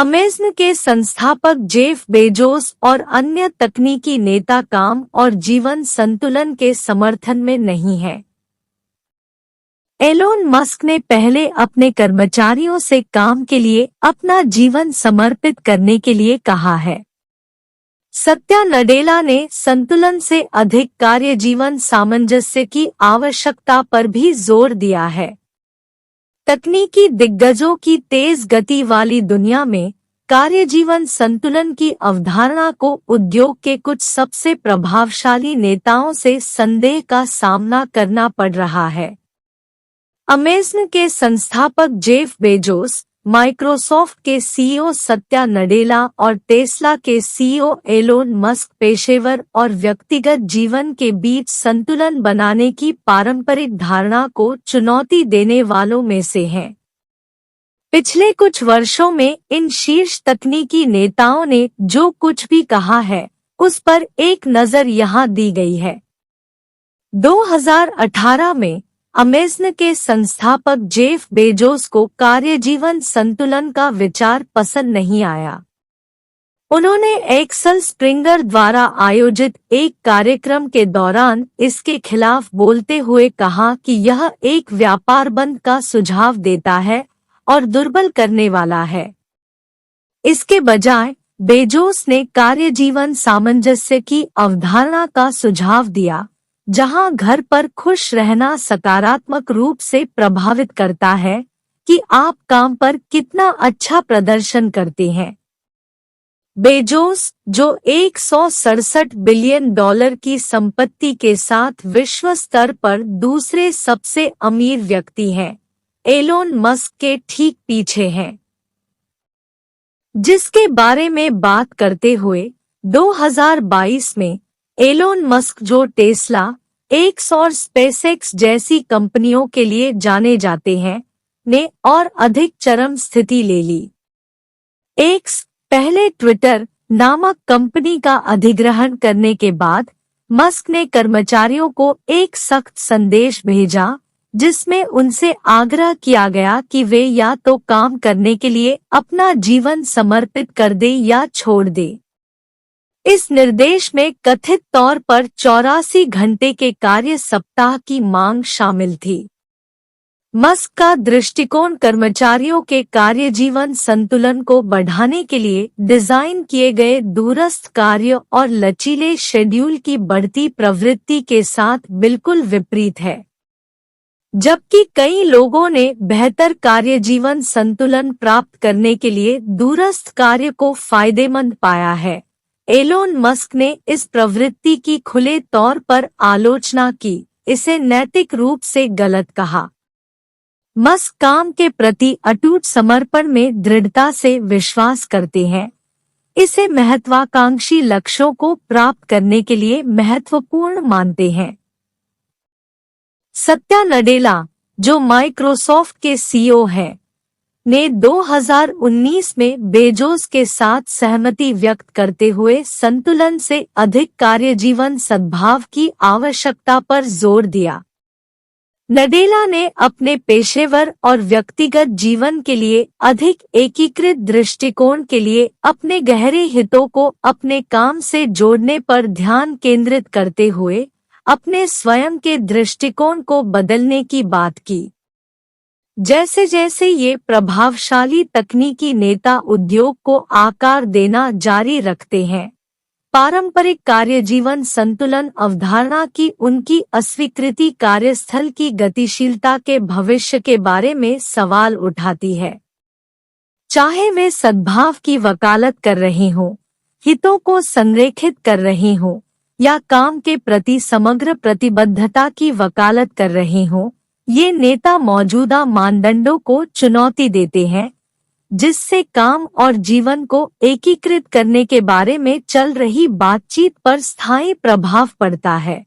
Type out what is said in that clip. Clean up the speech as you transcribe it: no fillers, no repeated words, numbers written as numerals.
Amazon के संस्थापक Jeff Bezos और अन्य तकनीकी नेता काम और जीवन संतुलन के समर्थन में नहीं हैं। एलोन मस्क ने पहले अपने कर्मचारियों से काम के लिए अपना जीवन समर्पित करने के लिए कहा है। सत्या नडेला ने संतुलन से अधिक कार्य जीवन सामंजस्य की आवश्यकता पर भी जोर दिया है। तकनीकी दिग्गजों की तेज गति वाली दुनिया में कार्य जीवन संतुलन की अवधारणा को उद्योग के कुछ सबसे प्रभावशाली नेताओं से संदेह का सामना करना पड़ रहा है। अमेज़न के संस्थापक जेफ बेजोस, माइक्रोसॉफ्ट के सीईओ सत्या नडेला और टेस्ला के सीईओ एलोन मस्क पेशेवर और व्यक्तिगत जीवन के बीच संतुलन बनाने की पारंपरिक धारणा को चुनौती देने वालों में से हैं। पिछले कुछ वर्षों में इन शीर्ष तकनीकी नेताओं ने जो कुछ भी कहा है, उस पर एक नज़र यहाँ दी गई है। 2018 में अमेज़न के संस्थापक जेफ बेजोस को कार्य जीवन संतुलन का विचार पसंद नहीं आया। उन्होंने एक्सल स्प्रिंगर द्वारा आयोजित एक कार्यक्रम के दौरान इसके खिलाफ बोलते हुए कहा कि यह एक व्यापार बंद का सुझाव देता है और दुर्बल करने वाला है। इसके बजाय बेजोस ने कार्य जीवन सामंजस्य की अवधारणा का सुझाव दिया, जहां घर पर खुश रहना सकारात्मक रूप से प्रभावित करता है कि आप काम पर कितना अच्छा प्रदर्शन करते हैं। बेजोस, जो 167 बिलियन डॉलर की संपत्ति के साथ विश्व स्तर पर दूसरे सबसे अमीर व्यक्ति हैं, एलोन मस्क के ठीक पीछे हैं। जिसके बारे में बात करते हुए 2022 में एलोन मस्क, जो टेस्ला, एक्स और स्पेसएक्स जैसी कंपनियों के लिए जाने जाते हैं, ने और अधिक चरम स्थिति ले ली। एक्स पहले ट्विटर नामक कंपनी का अधिग्रहण करने के बाद मस्क ने कर्मचारियों को एक सख्त संदेश भेजा, जिसमें उनसे आग्रह किया गया कि वे या तो काम करने के लिए अपना जीवन समर्पित कर दें या छोड़ दें। इस निर्देश में कथित तौर पर 84 घंटे के कार्य सप्ताह की मांग शामिल थी। मस्क का दृष्टिकोण कर्मचारियों के कार्य जीवन संतुलन को बढ़ाने के लिए डिजाइन किए गए दूरस्थ कार्य और लचीले शेड्यूल की बढ़ती प्रवृत्ति के साथ बिल्कुल विपरीत है। जबकि कई लोगों ने बेहतर कार्य जीवन संतुलन प्राप्त करने के लिए दूरस्थ कार्य को फायदेमंद पाया है, एलोन मस्क ने इस प्रवृत्ति की खुले तौर पर आलोचना की, इसे नैतिक रूप से गलत कहा। मस्क काम के प्रति अटूट समर्पण में दृढ़ता से विश्वास करते हैं, इसे महत्वाकांक्षी लक्ष्यों को प्राप्त करने के लिए महत्वपूर्ण मानते हैं। सत्या नडेला, जो माइक्रोसॉफ्ट के सीईओ हैं, ने 2019 में बेजोस के साथ सहमति व्यक्त करते हुए संतुलन से अधिक कार्य जीवन सद्भाव की आवश्यकता पर जोर दिया। नडेला ने अपने पेशेवर और व्यक्तिगत जीवन के लिए अधिक एकीकृत दृष्टिकोण के लिए अपने गहरे हितों को अपने काम से जोड़ने पर ध्यान केंद्रित करते हुए अपने स्वयं के दृष्टिकोण को बदलने की बात की। जैसे जैसे ये प्रभावशाली तकनीकी नेता उद्योग को आकार देना जारी रखते हैं, पारंपरिक कार्य जीवन संतुलन अवधारणा की उनकी अस्वीकृति कार्यस्थल की गतिशीलता के भविष्य के बारे में सवाल उठाती है। चाहे वे सद्भाव की वकालत कर रहे हों, हितों को संरेखित कर रहे हों, या काम के प्रति समग्र प्रतिबद्धता की वकालत कर रहे हों, ये नेता मौजूदा मानदंडों को चुनौती देते हैं, जिससे काम और जीवन को एकीकृत करने के बारे में चल रही बातचीत पर स्थायी प्रभाव पड़ता है।